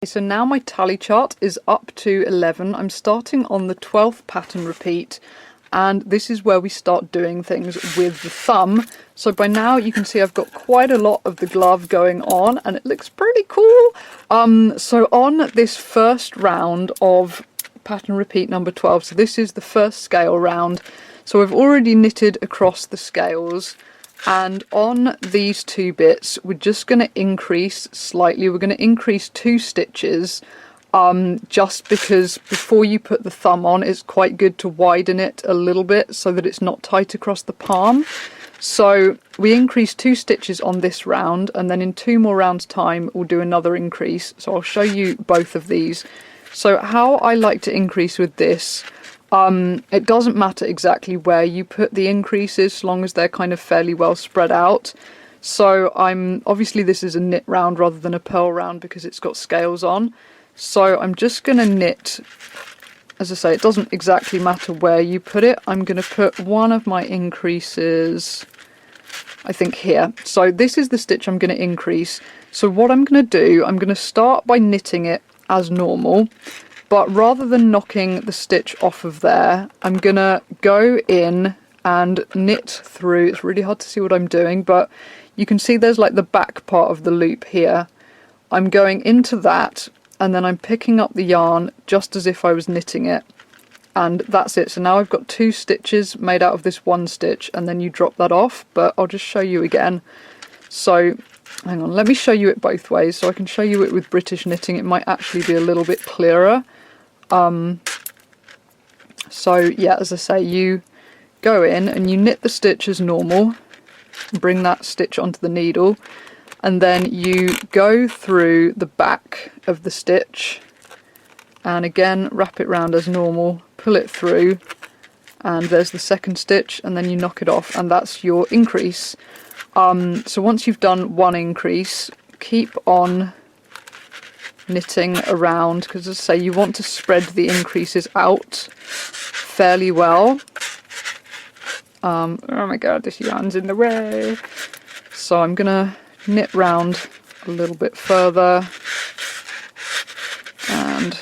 So now my tally chart is up to 11. I'm starting on the 12th pattern repeat, and this is where we start doing things with the thumb. So by now you can see I've got quite a lot of the glove going on, and it looks pretty cool. So on this first round of pattern repeat number 12, so this is the first scale round, so I've already knitted across the scales. And on these two bits, we're just going to increase slightly. We're going to increase 2 stitches, just because before you put the thumb on, it's quite good to widen it a little bit so that it's not tight across the palm. So we increase 2 stitches on this round, and then in 2 more rounds time, we'll do another increase. So I'll show you both of these. So how I like to increase with this, it doesn't matter exactly where you put the increases, as long as they're kind of fairly well spread out. So obviously this is a knit round rather than a purl round because it's got scales on. So I'm just going to knit, as I say, it doesn't exactly matter where you put it. I'm going to put one of my increases, I think here. So this is the stitch I'm going to increase. So what I'm going to do, I'm going to start by knitting it as normal. But rather than knocking the stitch off of there, I'm going to go in and knit through. It's really hard to see what I'm doing, but you can see there's like the back part of the loop here. I'm going into that, and then I'm picking up the yarn just as if I was knitting it. And that's it. So now I've got 2 stitches made out of this 1 stitch, and then you drop that off. But I'll just show you again. So hang on, let me show you it both ways. So I can show you it with British knitting. It might actually be a little bit clearer. So yeah, as I say, you go in and you knit the stitch as normal, bring that stitch onto the needle, and then you go through the back of the stitch and again wrap it round as normal, pull it through, and there's the second stitch, and then you knock it off, and that's your increase. So once you've done 1 increase, keep on knitting around, because as I say, you want to spread the increases out fairly well. Oh my god, this yarn's in the way. So I'm gonna knit round a little bit further, and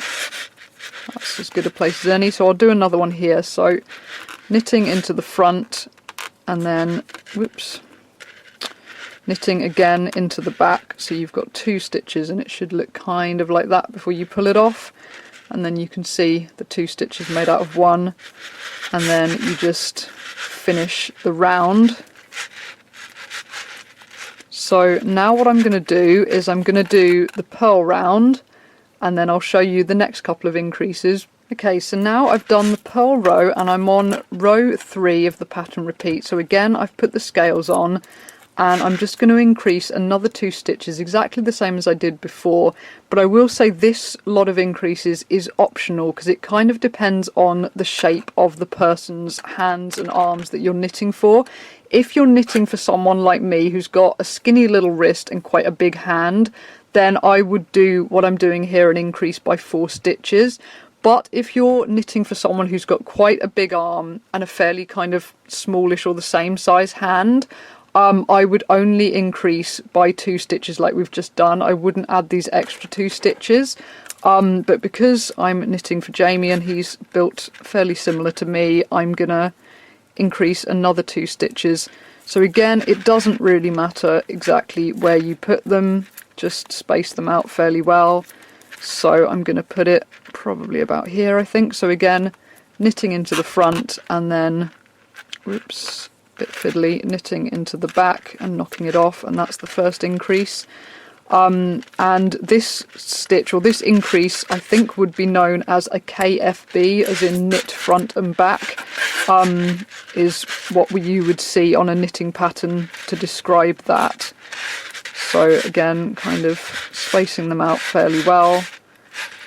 that's as good a place as any. So I'll do another one here. So knitting into the front, and then whoops, knitting again into the back, so you've got 2 stitches, and it should look kind of like that before you pull it off. And then you can see the 2 stitches made out of 1, and then you just finish the round. So now what I'm going to do is I'm going to do the purl round, and then I'll show you the next couple of increases. Okay, so now I've done the purl row, and I'm on row 3 of the pattern repeat. So again, I've put the scales on, and I'm just going to increase another 2 stitches, exactly the same as I did before. But I will say this lot of increases is optional, because it kind of depends on the shape of the person's hands and arms that you're knitting for. If you're knitting for someone like me who's got a skinny little wrist and quite a big hand, then I would do what I'm doing here and increase by 4 stitches. But if you're knitting for someone who's got quite a big arm and a fairly kind of smallish or the same size hand, I would only increase by 2 stitches like we've just done. I wouldn't add these extra 2 stitches. But because I'm knitting for Jamie and he's built fairly similar to me, I'm gonna increase another 2 stitches. So again, it doesn't really matter exactly where you put them, just space them out fairly well. So I'm gonna put it probably about here, I think. So again, knitting into the front, and then whoops, bit fiddly, knitting into the back and knocking it off, and that's the first increase. And this stitch, or this increase, I think would be known as a KFB, as in knit front and back, is what you would see on a knitting pattern to describe that. So again, kind of spacing them out fairly well,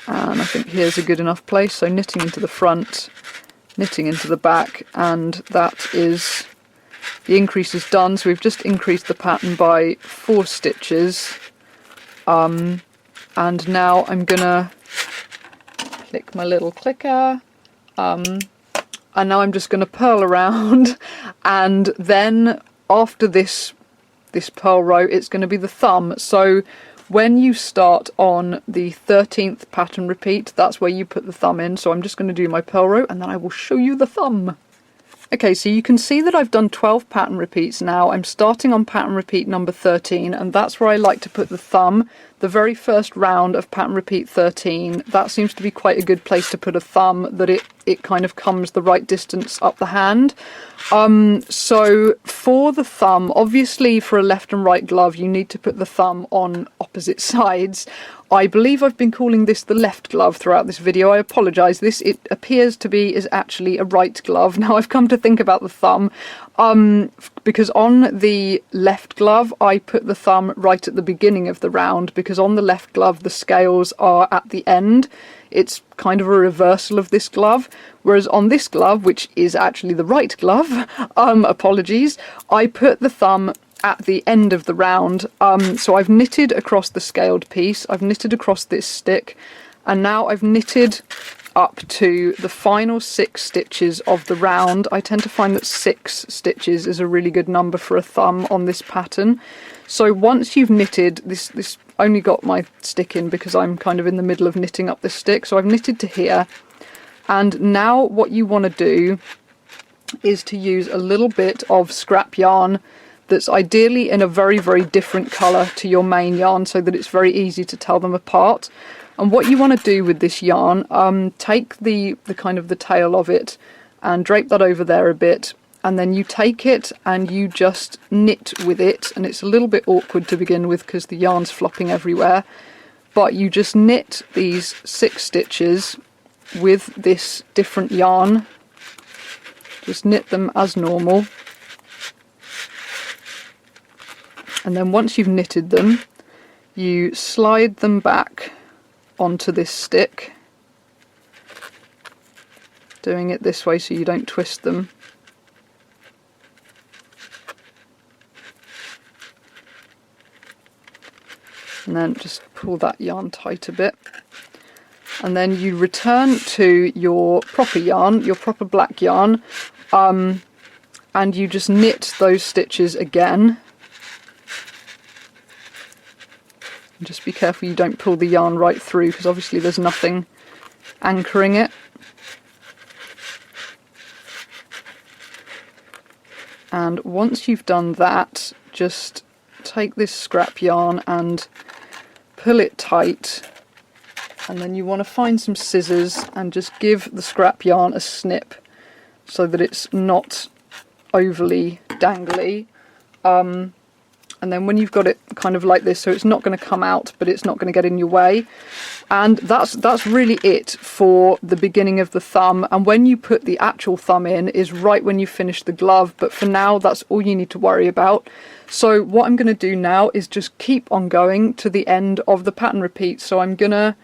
and I think here's a good enough place. So knitting into the front, knitting into the back, and that is the increase is done. So we've just increased the pattern by 4 stitches, and now I'm gonna click my little clicker, and now I'm just gonna purl around, and then after this purl row it's going to be the thumb. So when you start on the 13th pattern repeat, that's where you put the thumb in. So I'm just going to do my purl row and then I will show you the thumb. Okay, so you can see that I've done 12 pattern repeats now. I'm starting on pattern repeat number 13, and that's where I like to put the thumb. The very first round of pattern repeat 13, that seems to be quite a good place to put a thumb, that it kind of comes the right distance up the hand. So for the thumb, obviously for a left and right glove, you need to put the thumb on opposite sides. I believe I've been calling this the left glove throughout this video. I apologise. This, it appears to be, is actually a right glove. Now I've come to think about the thumb, because on the left glove, I put the thumb right at the beginning of the round, because on the left glove, the scales are at the end. It's kind of a reversal of this glove, whereas on this glove, which is actually the right glove, apologies, I put the thumb at the end of the round. So I've knitted across the scaled piece, I've knitted across this stick, and now I've knitted up to the final 6 stitches of the round. I tend to find that 6 stitches is a really good number for a thumb on this pattern. So once you've knitted, this only got my stick in because I'm kind of in the middle of knitting up this stick, so I've knitted to here, and now what you want to do is to use a little bit of scrap yarn that's ideally in a very, very different colour to your main yarn, so that it's very easy to tell them apart. And what you want to do with this yarn, take the kind of the tail of it and drape that over there a bit, and then you take it and you just knit with it, and it's a little bit awkward to begin with because the yarn's flopping everywhere, but you just knit these 6 stitches with this different yarn. Just knit them as normal. And then once you've knitted them, you slide them back onto this stick, doing it this way so you don't twist them. And then just pull that yarn tight a bit. And then you return to your proper yarn, your proper black yarn, and you just knit those stitches again. Just be careful you don't pull the yarn right through, because obviously there's nothing anchoring it. And once you've done that, just take this scrap yarn and pull it tight, and then you want to find some scissors and just give the scrap yarn a snip so that it's not overly dangly. And then when you've got it kind of like this, so it's not going to come out, but it's not going to get in your way. And that's really it for the beginning of the thumb. And when you put the actual thumb in is right when you finish the glove. But for now, that's all you need to worry about. So what I'm going to do now is just keep on going to the end of the pattern repeat. So I'm going to,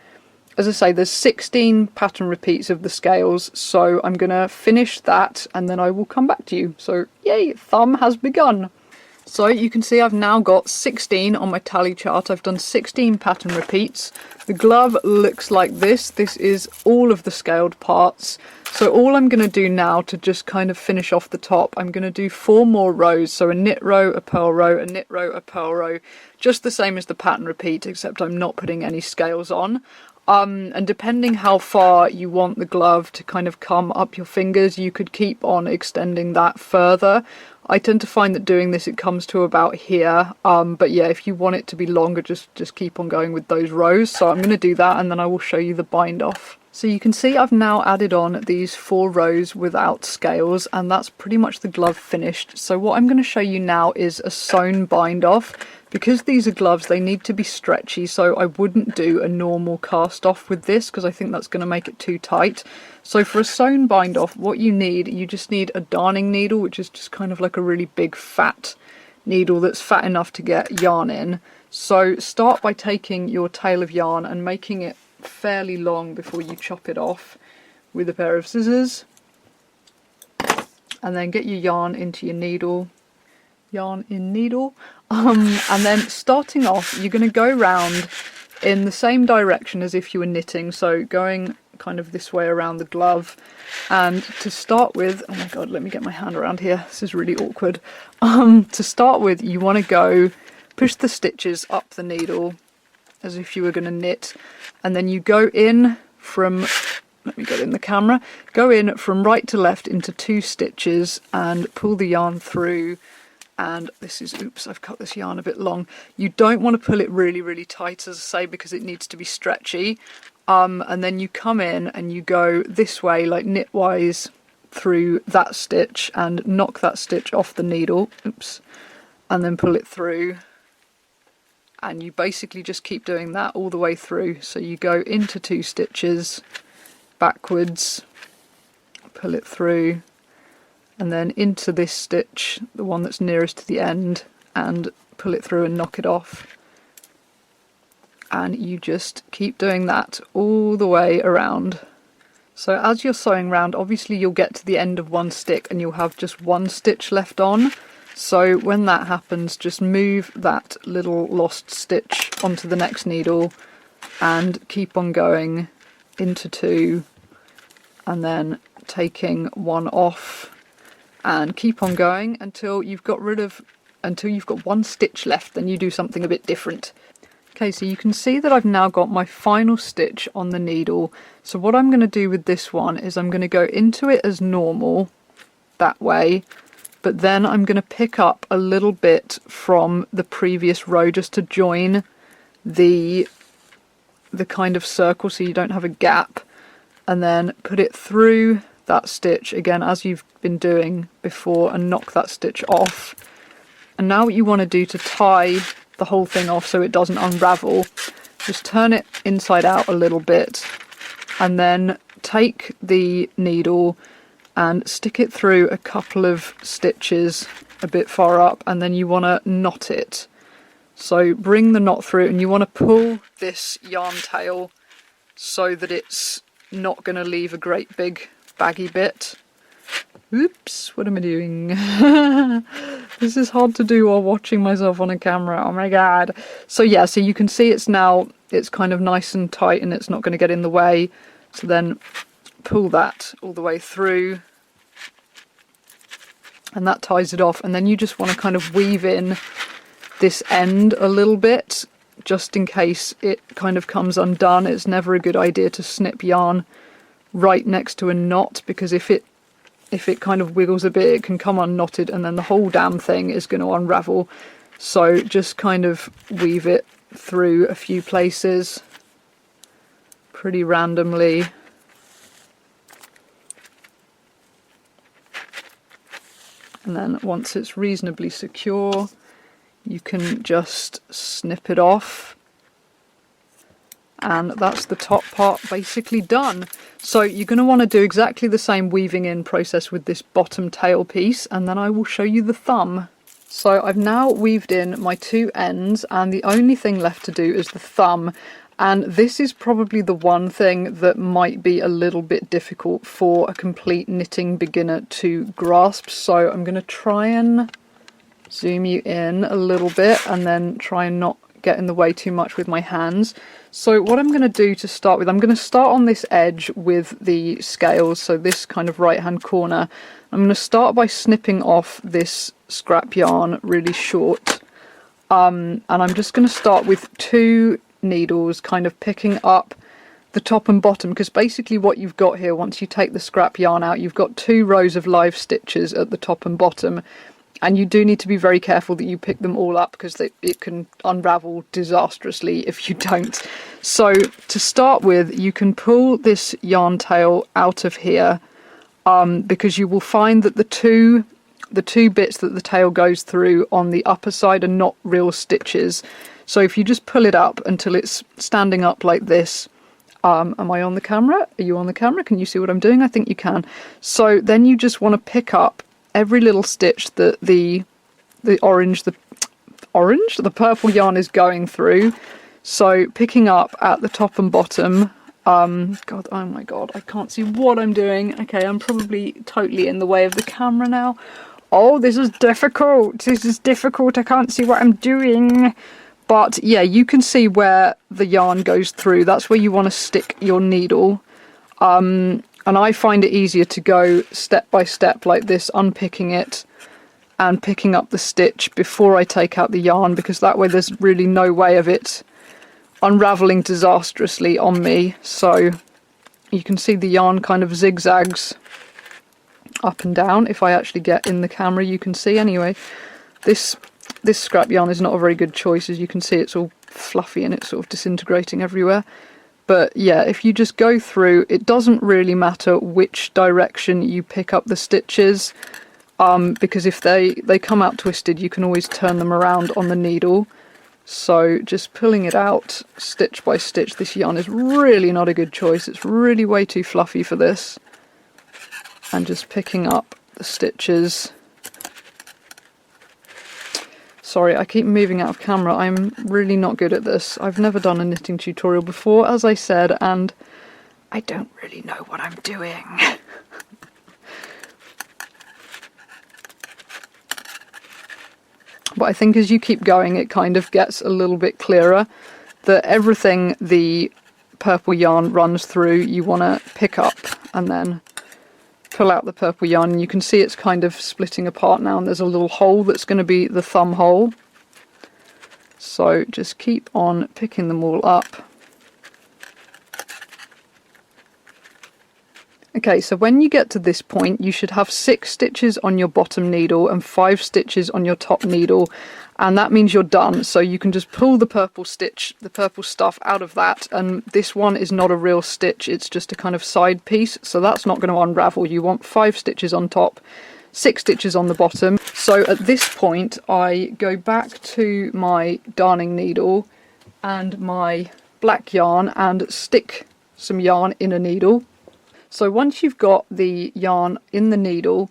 as I say, there's 16 pattern repeats of the scales. So I'm going to finish that and then I will come back to you. So yay, thumb has begun. So you can see I've now got 16 on my tally chart. I've done 16 pattern repeats. The glove looks like this. This is all of the scaled parts. So all I'm going to do now to just kind of finish off the top, I'm going to do 4 more rows. So a knit row, a purl row, a knit row, a purl row. Just the same as the pattern repeat, except I'm not putting any scales on. And depending how far you want the glove to kind of come up your fingers, you could keep on extending that further. I tend to find that doing this, it comes to about here. But yeah, if you want it to be longer, just keep on going with those rows. So I'm going to do that and then I will show you the bind off. So you can see I've now added on these 4 rows without scales, and that's pretty much the glove finished. So what I'm going to show you now is a sewn bind off. Because these are gloves, they need to be stretchy, so I wouldn't do a normal cast off with this because I think that's going to make it too tight. So for a sewn bind off, what you just need a darning needle, which is just kind of like a really big fat needle that's fat enough to get yarn in. So start by taking your tail of yarn and making it fairly long before you chop it off with a pair of scissors. And then get your yarn into your needle. Yarn in needle. And then starting off, you're going to go round in the same direction as if you were knitting, so going kind of this way around the glove. And to start with, oh my god, let me get my hand around here, this is really awkward. To start with, you want to go push the stitches up the needle as if you were going to knit, and then you go in from, let me get in the camera, go in from right to left into 2 stitches and pull the yarn through. And this is, oops, I've cut this yarn a bit long. You don't want to pull it really, really tight, as I say, because it needs to be stretchy. And then you come in and you go this way, like knitwise, through that stitch and knock that stitch off the needle, oops, and then pull it through. And you basically just keep doing that all the way through. So you go into 2 stitches, backwards, pull it through, and then into this stitch, the one that's nearest to the end, and pull it through and knock it off. And you just keep doing that all the way around. So as you're sewing round, obviously you'll get to the end of one stick and you'll have just 1 stitch left on. So when that happens, just move that little lost stitch onto the next needle and keep on going into 2, and then taking 1 off, and keep on going until you've got 1 stitch left. Then you do something a bit different. Okay, so you can see that I've now got my final stitch on the needle. So what I'm going to do with this one is I'm going to go into it as normal, that way, but then I'm going to pick up a little bit from the previous row just to join the kind of circle so you don't have a gap, and then put it through that stitch again as you've been doing before and knock that stitch off. And now what you want to do to tie the whole thing off so it doesn't unravel, just turn it inside out a little bit and then take the needle and stick it through a couple of stitches a bit far up, and then you want to knot it. So bring the knot through and you want to pull this yarn tail so that it's not going to leave a great big baggy bit. Oops, what am I doing? This is hard to do while watching myself on a camera. Oh my god. So yeah, so you can see it's kind of nice and tight and it's not going to get in the way. So then pull that all the way through and that ties it off. And then you just want to kind of weave in this end a little bit just in case it kind of comes undone. It's never a good idea to snip yarn right next to a knot, because if it kind of wiggles a bit, it can come unknotted and then the whole damn thing is going to unravel. So just kind of weave it through a few places pretty randomly. And then once it's reasonably secure, you can just snip it off. And that's the top part basically done. So you're going to want to do exactly the same weaving in process with this bottom tail piece, and then I will show you the thumb. So I've now weaved in my 2 ends and the only thing left to do is the thumb. And this is probably the one thing that might be a little bit difficult for a complete knitting beginner to grasp. So I'm going to try and zoom you in a little bit and then try and not get in the way too much with my hands. So what I'm going to do to start with, I'm going to start on this edge with the scales, so this kind of right hand corner. I'm going to start by snipping off this scrap yarn really short, and I'm just going to start with 2 needles, kind of picking up the top and bottom, because basically what you've got here, once you take the scrap yarn out, you've got 2 rows of live stitches at the top and bottom. And you do need to be very careful that you pick them all up, because it can unravel disastrously if you don't. So to start with, you can pull this yarn tail out of here, because you will find that the two bits that the tail goes through on the upper side are not real stitches. So if you just pull it up until it's standing up like this, am I on the camera? Are you on the camera? Can you see what I'm doing? I think you can. So then you just want to pick up every little stitch that the purple yarn is going through. So picking up at the top and bottom. God, oh my god, I can't see what I'm doing. Okay, I'm probably totally in the way of the camera now. Oh, this is difficult. This is difficult. I can't see what I'm doing. But yeah, you can see where the yarn goes through. That's where you want to stick your needle. And I find it easier to go step by step like this, unpicking it and picking up the stitch before I take out the yarn, because that way there's really no way of it unravelling disastrously on me, so you can see the yarn kind of zigzags up and down. If I actually get in the camera, you can see. Anyway, this scrap yarn is not a very good choice. As you can see, it's all fluffy and it's sort of disintegrating everywhere. But yeah, if you just go through, it doesn't really matter which direction you pick up the stitches, because if they come out twisted, you can always turn them around on the needle. So just pulling it out stitch by stitch. This yarn is really not a good choice. It's really way too fluffy for this. And just picking up the stitches. Sorry, I keep moving out of camera. I'm really not good at this. I've never done a knitting tutorial before, as I said, and I don't really know what I'm doing. But I think as you keep going, it kind of gets a little bit clearer that everything the purple yarn runs through, you want to pick up and then pull out the purple yarn. And you can see it's kind of splitting apart now, and there's a little hole that's going to be the thumb hole. So just keep on picking them all up. Okay, so when you get to this point, you should have 6 stitches on your bottom needle and 5 stitches on your top needle, and that means you're done. So you can just pull the purple stitch, the purple stuff out of that, and this one is not a real stitch, it's just a kind of side piece, so that's not going to unravel. You want 5 stitches on top, 6 stitches on the bottom. So at this point, I go back to my darning needle and my black yarn and stick some yarn in a needle. So once you've got the yarn in the needle,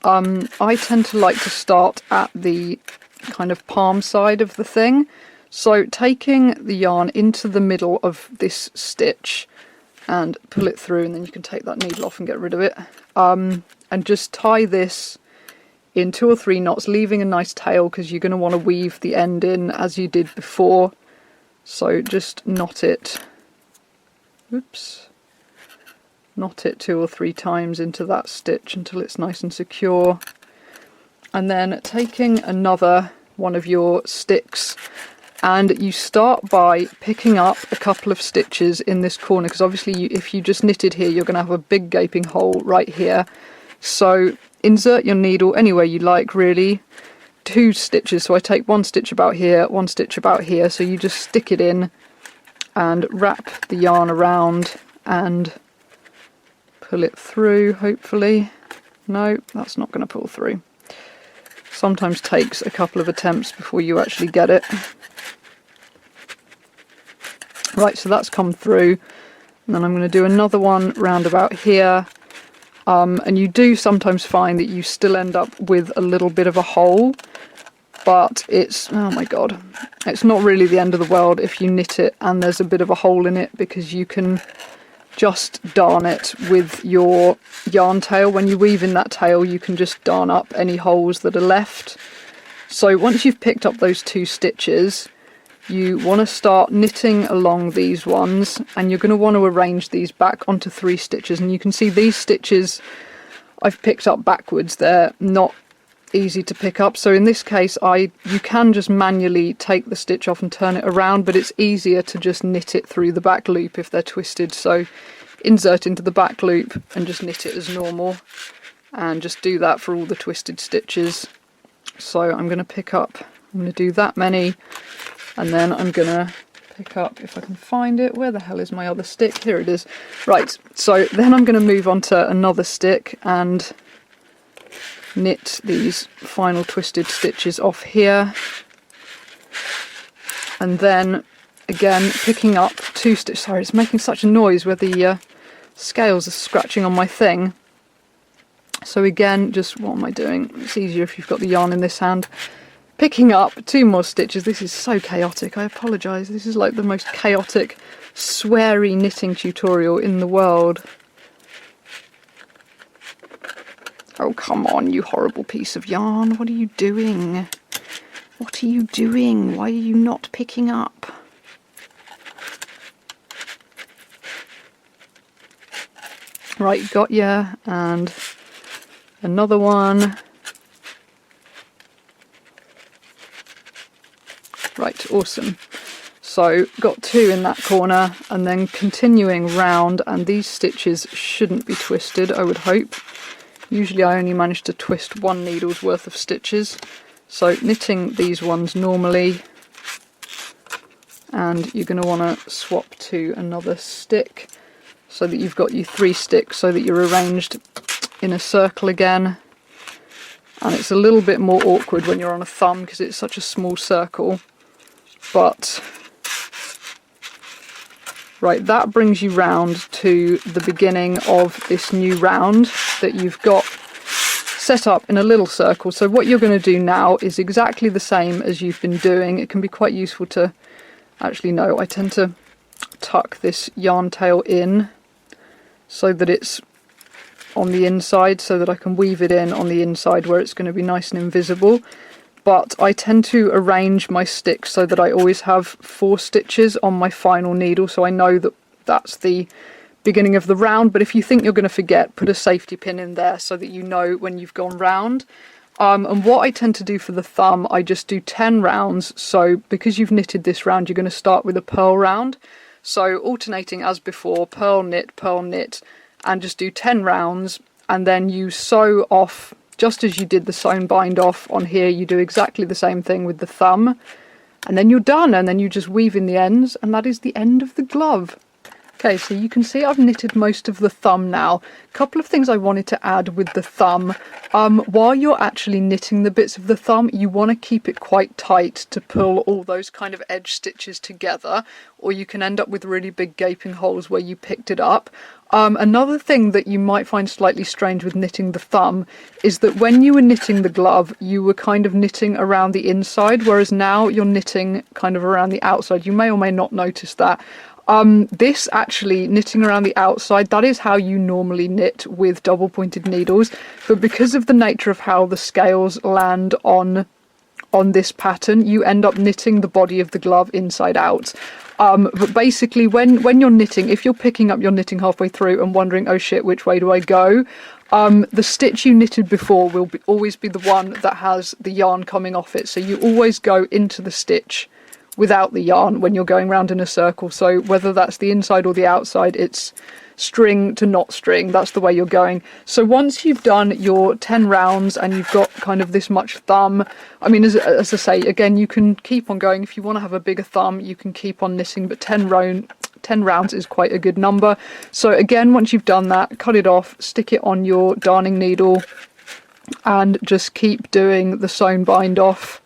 I tend to like to start at the kind of palm side of the thing. So taking the yarn into the middle of this stitch and pull it through, and then you can take that needle off and get rid of it. And just tie this in 2 or 3 knots, leaving a nice tail because you're going to want to weave the end in as you did before. So just knot it. Oops. Knot it 2 or 3 times into that stitch until it's nice and secure, and then taking another one of your sticks, and you start by picking up a couple of stitches in this corner, because obviously if you just knitted here, you're going to have a big gaping hole right here. So insert your needle anywhere you like, really. 2 stitches, so I take 1 stitch about here, 1 stitch about here, so you just stick it in and wrap the yarn around and pull it through, hopefully. No, that's not going to pull through. Sometimes takes a couple of attempts before you actually get it. Right, so that's come through, and then I'm going to do another one round about here. And you do sometimes find that you still end up with a little bit of a hole, but it's, oh my god, it's not really the end of the world if you knit it and there's a bit of a hole in it, because you can just darn it with your yarn tail. When you weave in that tail, you can just darn up any holes that are left. So once you've picked up those 2 stitches, you want to start knitting along these ones, and you're going to want to arrange these back onto 3 stitches. And you can see these stitches I've picked up backwards. They're not easy to pick up, so in this case you can just manually take the stitch off and turn it around, but it's easier to just knit it through the back loop if they're twisted. So insert into the back loop and just knit it as normal, and just do that for all the twisted stitches. So I'm going to pick up, I'm going to do that many, and then I'm going to pick up, if I can find it, where the hell is my other stick? Here it is. Right, so then I'm going to move on to another stick and knit these final twisted stitches off here, and then again picking up 2 stitches. Sorry, it's making such a noise where the scales are scratching on my thing. So again, just, what am I doing? It's easier if you've got the yarn in this hand. Picking up 2 more stitches. This is so chaotic, I apologise. This is like the most chaotic, sweary knitting tutorial in the world. Oh, come on, you horrible piece of yarn. What are you doing? What are you doing? Why are you not picking up? Right, got ya. And another one. Right, awesome. So got 2 in that corner, and then continuing round, and these stitches shouldn't be twisted, I would hope. Usually I only manage to twist 1 needle's worth of stitches. So knitting these ones normally, and you're going to want to swap to another stick so that you've got your 3 sticks so that you're arranged in a circle again. And it's a little bit more awkward when you're on a thumb because it's such a small circle. But right, that brings you round to the beginning of this new round that you've got set up in a little circle. So what you're going to do now is exactly the same as you've been doing. It can be quite useful to actually know. I tend to tuck this yarn tail in so that it's on the inside, so that I can weave it in on the inside where it's going to be nice and invisible. But I tend to arrange my sticks so that I always have 4 stitches on my final needle, so I know that that's the beginning of the round. But if you think you're going to forget, put a safety pin in there so that you know when you've gone round. And what I tend to do for the thumb, I just do 10 rounds. So because you've knitted this round, you're going to start with a purl round. So alternating as before, purl, knit, and just do 10 rounds, and then you sew off just as you did the sewn bind off on here. You do exactly the same thing with the thumb, and then you're done, and then you just weave in the ends, and that is the end of the glove. Okay, so you can see I've knitted most of the thumb now. A couple of things I wanted to add with the thumb. While you're actually knitting the bits of the thumb, you want to keep it quite tight to pull all those kind of edge stitches together, or you can end up with really big gaping holes where you picked it up. Another thing that you might find slightly strange with knitting the thumb is that when you were knitting the glove, you were kind of knitting around the inside, whereas now you're knitting kind of around the outside. You may or may not notice that. This actually, knitting around the outside, that is how you normally knit with double pointed needles, but because of the nature of how the scales land on this pattern, you end up knitting the body of the glove inside out. But basically when you're knitting, if you're picking up your knitting halfway through and wondering, oh shit, which way do I go? The stitch you knitted before will always be the one that has the yarn coming off it. So you always go into the stitch without the yarn when you're going round in a circle. So whether that's the inside or the outside, it's string to not string, that's the way you're going. So once you've done your 10 rounds and you've got kind of this much thumb, I mean, as I say, again, you can keep on going. If you want to have a bigger thumb, you can keep on knitting, but 10 rounds is quite a good number. So again, once you've done that, cut it off, stick it on your darning needle, and just keep doing the sewn bind off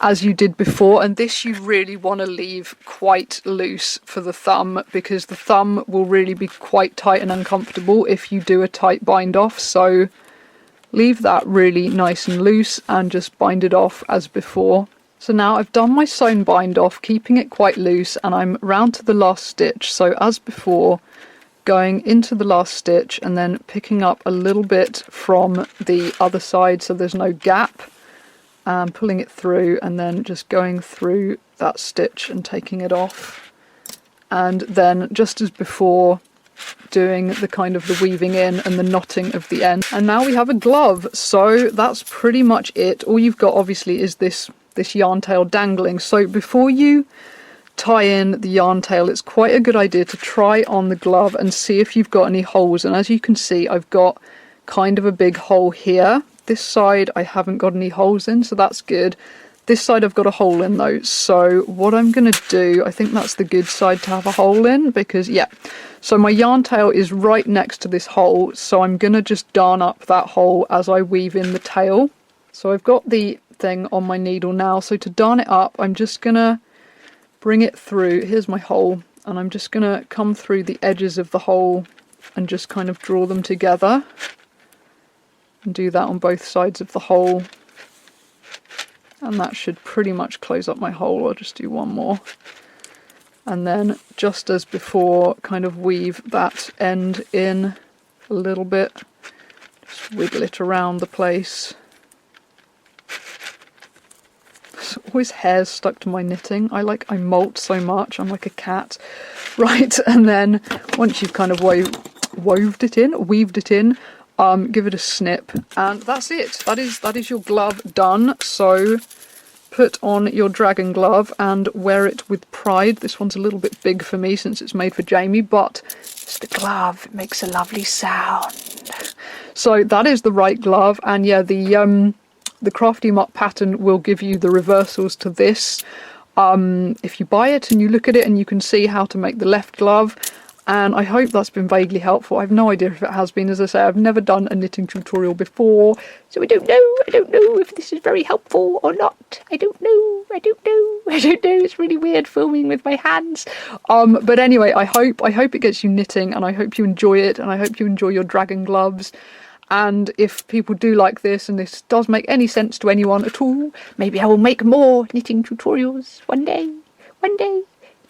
as you did before. And this you really want to leave quite loose for the thumb, because the thumb will really be quite tight and uncomfortable if you do a tight bind off. So leave that really nice and loose and just bind it off as before. So now I've done my sewn bind off, keeping it quite loose, and I'm round to the last stitch. So as before, going into the last stitch and then picking up a little bit from the other side so there's no gap, and pulling it through, and then just going through that stitch and taking it off. And then just as before, doing the kind of the weaving in and the knotting of the end. And now we have a glove. So that's pretty much it. All you've got obviously is this yarn tail dangling. So before you tie in the yarn tail, it's quite a good idea to try on the glove and see if you've got any holes. And as you can see, I've got kind of a big hole here. This side I haven't got any holes in, so that's good. This side I've got a hole in though, so what I'm going to do, I think that's the good side to have a hole in, because yeah, so my yarn tail is right next to this hole, so I'm going to just darn up that hole as I weave in the tail. So I've got the thing on my needle now, so to darn it up, I'm just going to bring it through. Here's my hole, and I'm just going to come through the edges of the hole and just kind of draw them together. And do that on both sides of the hole, and that should pretty much close up my hole. I'll just do one more, and then just as before, kind of weave that end in a little bit, just wiggle it around the place. There's always hairs stuck to my knitting. I molt so much, I'm like a cat. Right, and then once you've kind of weaved it in, give it a snip, and that's it. That is your glove done. So put on your dragon glove and wear it with pride. This one's a little bit big for me since it's made for Jamie, but it's the glove. It makes a lovely sound. So that is the right glove, and yeah, the Crafty Mutt pattern will give you the reversals to this. If you buy it and you look at it and you can see how to make the left glove. And I hope that's been vaguely helpful. I have no idea if it has been. As I say, I've never done a knitting tutorial before, so I don't know if this is very helpful or not. I don't know. It's really weird filming with my hands. But anyway, I hope it gets you knitting, and I hope you enjoy it, and I hope you enjoy your dragon gloves. And if people do like this, and this does make any sense to anyone at all, maybe I will make more knitting tutorials one day.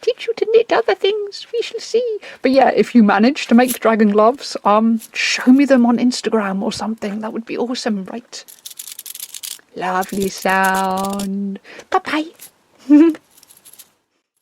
Teach you to knit other things, we shall see. But yeah, if you manage to make dragon gloves, show me them on Instagram or something. That would be awesome, right? Lovely sound. Bye-bye.